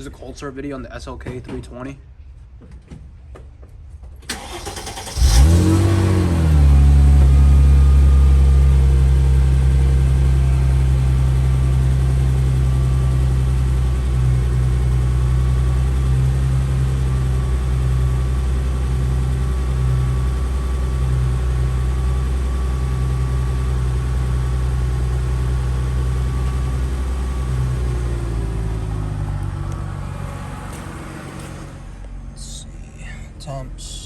There's a cold start video on the SLK 320. Temps.